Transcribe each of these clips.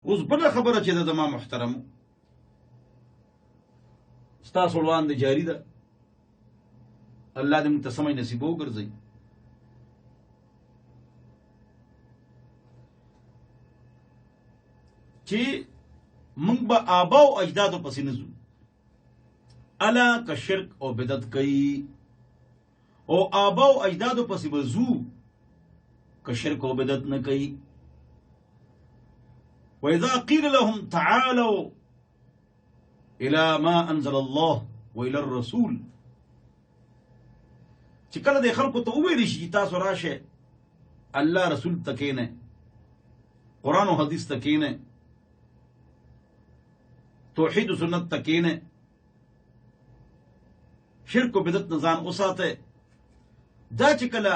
اوس بله خبره چې د زما محترمو ستاسو وړاندې جاری ده، الله دې موږ ته سمج نصیب وګرځوي. چې موږ به آبا او اجدادو پسې نه ځو، الا که شرک او بدعت کوي، او آبا او اجدادو پسې به ځو که شرک او بدعت نه کوي. وإذا قيل لهم تعالوا إلى ما أنزل الله وإلى الرسول، چې کله د خلکو ته وویل شي چې تاسو راشه الله رسول ته کښېنئ، قرآن او حدیث ته کښېنئ، توحید و سنت ته کښېنئ، شرک و بدعت نه ځان وساتئ، دا چې کله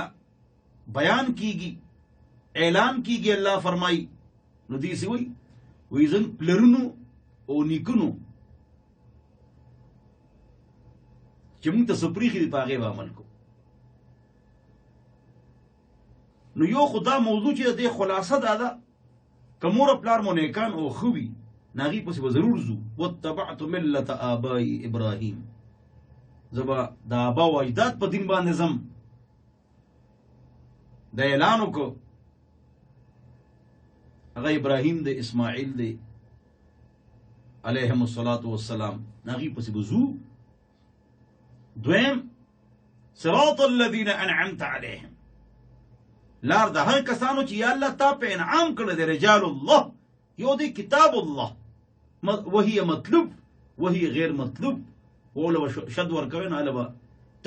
بیان کیږي، اعلان کیږي، الله فرمایي نو دې سي وی زن پلرونو او نیکونو چې موږ ته سپریخي دي په هغې به عمل کو. نو یو خدا موضوع چې د دې خلاصه دا ده، که مور پلار مو نیکان او ښه وي نو هغې پسې به ضرور ځو. واتبعت ملت آبای ابراهیم، زه به د آبا او اجداد په دین باندې ځم. د اعلان وکړو هغه ابراهیم دی، اسماعیل دی علیهم الصلاة والسلام، هغې پسې به ځو. دویم صراط الذین انعمت علیهم، لار د هغه کسانو چې یا الله تا په انعام کړی دی. رجال الله، یو دی کتاب الله، وهي مطلوب وهي غیر مطلوب. وله شد ورکوي نو هله به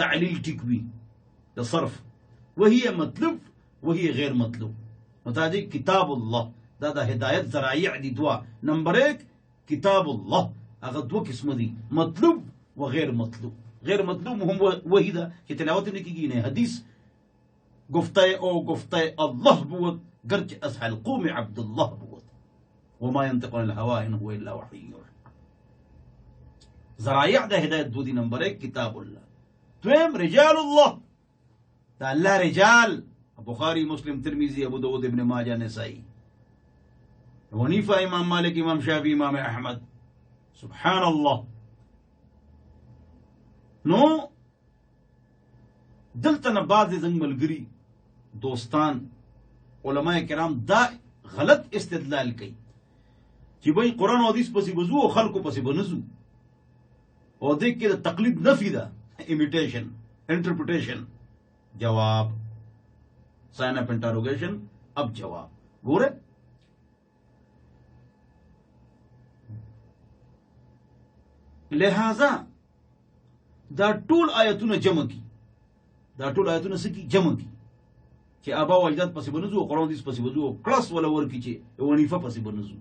تعلیل ټیک وي د صرف. وهي مطلوب وهي غیر مطلوب، نو دا دی کتاب الله. دا د هدایت ذرایع دي دوه. نمبر 1 کتاب الله، هغه دوه قسمه دي، مطلوب و غیر مطلوب. غیر مطلوب هم وہی ده چې تلاوت نه کیږي، نه حدیث گفته او گفته الله بود، گرچه از حلقوم عبد الله بود، وما ينطق عن الهوى ان هو الا وحی یوحی. ذرایع د هدایت دو دي. نمبر 1 کتاب الله. دویم رجال الله، دا الله رجال، بخاری مسلم ترمذی ابو داود ابن ماجه نسائی، حنیفه امام مالک امام شافعی امام احمد. سبحان الله. نو دلته نه بعضې زموږ ملګري دوستان علماء کرام دا غلط استدلال کوي چې بھئی قرآن او حدیث پسې به ځو او خلکو پسې به نه ځو، او دې کې د تقلید نفي ده، امیټیشن، انټرپریټیشن. جواب سائن اپ انټروګیشن. اب جواب ګوره، لہذا دا ټول آیتونه جمع کی، دا ټول آیتونه سکی جمع کی چې آبا او اجداد پسې به نه ځو، قرآن حدیث پسې به ځو، کړس ولا ورکي چې ابو حنیفه پسې به نه ځو،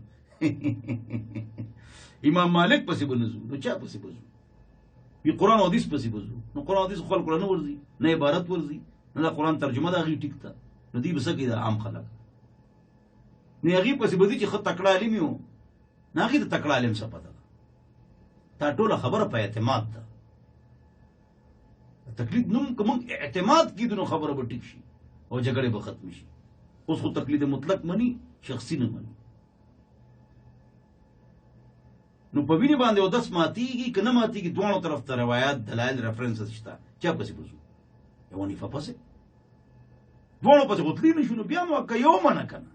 امام مالک پسې به نه ځو، نو چا پسې به ځو؟ وی قرآن حدیث پسې به ځو. نو قرآن حدیث خلکو له نه ورځي، نه عبارت ورځي، نه د قرآن ترجمه د هغې ټیک ده. نو دوی به څه کوي؟ د عام خلک نو هغې پسې به ځي چې ښه تکړه عالم یو، نه هغې د تکړه عالم څه پته ده. دا ټوله خبره په اعتماد ده. تقلید نوم که موږ اعتماد کیدو نو خبره به ټیک شي او جګړې به ختم شي. اوس خو تقلید مطلق مني، شخصي نه مني. نو په وینې باندې اودس ماتیږي که نه ماتیږي، دواړو طرف ته روایات، دلایل، ریفرنسز شته. چا پسې به ځو؟ ابو حنیفه پسې؟ دواړو پسې خو تللی نه شو. نو بیا نو که یو منه که نه،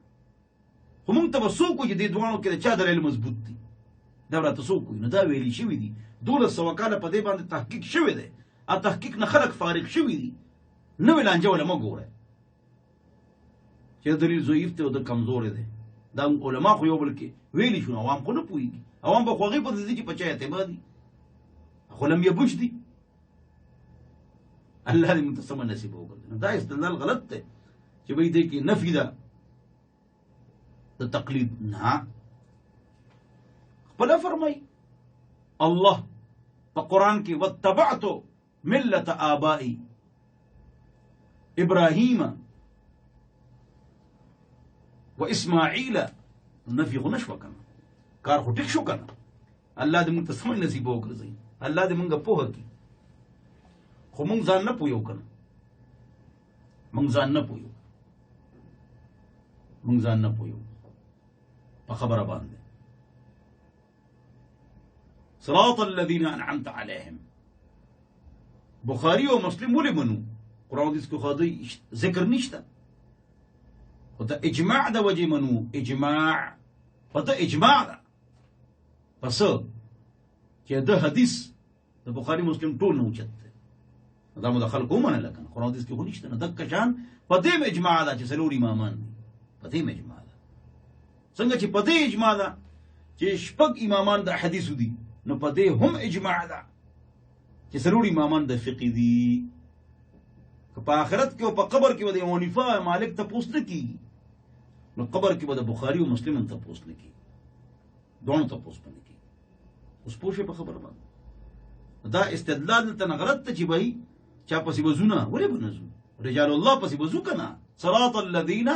خو موږ ته به څوک وایي چې دې دواړو کې د چا دلایل مضبوط دي؟ دا به راته څوک وایي؟ نو دا ویلي شوي دي، 1200 کاله په دې باندې تحقیق شوی دی. ا تحقیق نه خلق فارغ شوي دي. نوې لانجه ولا مه ګوره چې دلیل ضعیف دی او د کمزورې دی. دا علما خو یو بل کې ویلي شو، عوام خو نه پوهېږي. عوام به خو هغې پسې ځي چې په چا اعتمادي، خو لم یبش دي. الله دې موږ ته سمه نصیب وکړي. نو دا استدلال غلط دی چې بھئی دې کې نفي ده د تقلید. نه، خپله فرمایي الله په قرآن کې واتبعت ملت آبائی ابراهیم و اسماعیل. نفي خو نشوه کنه، کار خو ټیک شو کنه. الله دې موږ ته سمج نصیب وګرځوي، الله دې موږ پوهه کړي. خو موږ ځان نه پوهیو کنه، موږ ځان نه پوهیو، موږ ځان نه پوهیو. خبر باندې صراط الذين انعمت عليهم بخاری او مسلم ولې منو قرآن حدیث کې خو ذکر نشته او ته اجماع د وجه منو اجماع پته اجماع ده پس چې د حدیث د بخاری مسلم ټول نه اوچت دا مو د خلکو ومنله کنه قرآن حدیث کې خو نشته نه دک شان پدې اجماع ده چې څلور امامان دي پدې اجماع ده څنګه چې پدې اجماع ده چې شپږ امامان د حدیث دي نو پدې هم اجماع ده چې څلور امامان د فقه دي که په آخرت کې او په قبر کې به د امام حنیفه مالک تپوس نه کیږي نو قبر کې به د بخاري او مسلم هم تپوس نه کیږي دوه تپوس نه کیږي اوس پوه شئ په خبره باندې دا استدلال ته غلط ته چې وایي چا پسې وزونه ولې به نه ځو رجال الله پسې وزو کنه صراط الذين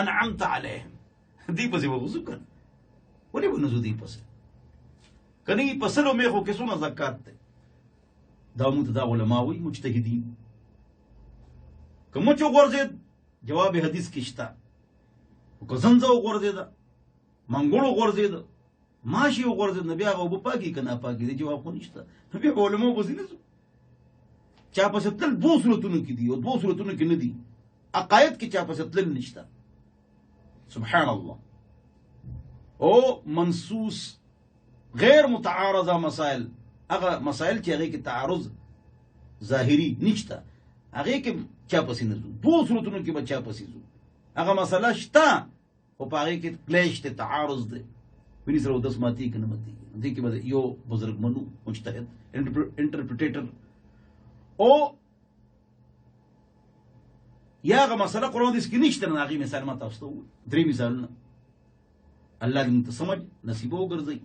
انعمت عليهم دی پسې وزو کنه ولې به نه ځو دی پسې کني پسلو میخو کې څونه زکات ده دا مو ته دا علماء وي مجتهدین کوم چې ورزید جواب حدیث کې شته او زنځو ورزید منګولو ورزید ماشي ورزید نبي هغه وب پاکي کنه پاکي دی جواب خو نشته نبي علماء وزینه چا پس تل دو صورتونو کې دي او دو صورتونو کې نه دي عقاید کې چا پس تل نشته سبحان الله او منصوص غیر متعارضه مسائل هغه مسائل چې هغه کې تعارض ظاهری نشته هغه کې چا پس نه دو دو صورتونو کې به چا پس زو هغه مسله شته او په هغه کې کلیش ته تعارض ده ونی سره د سماتی کنه متي دې کې به یو بزرګ منو مجتهد انټرپریټر او یا هغه مسله قرآن دې کې نشته نه هغه مثال ما تاسو ته درې مثالونه الله دې ته سمجھ نصیب وګرځي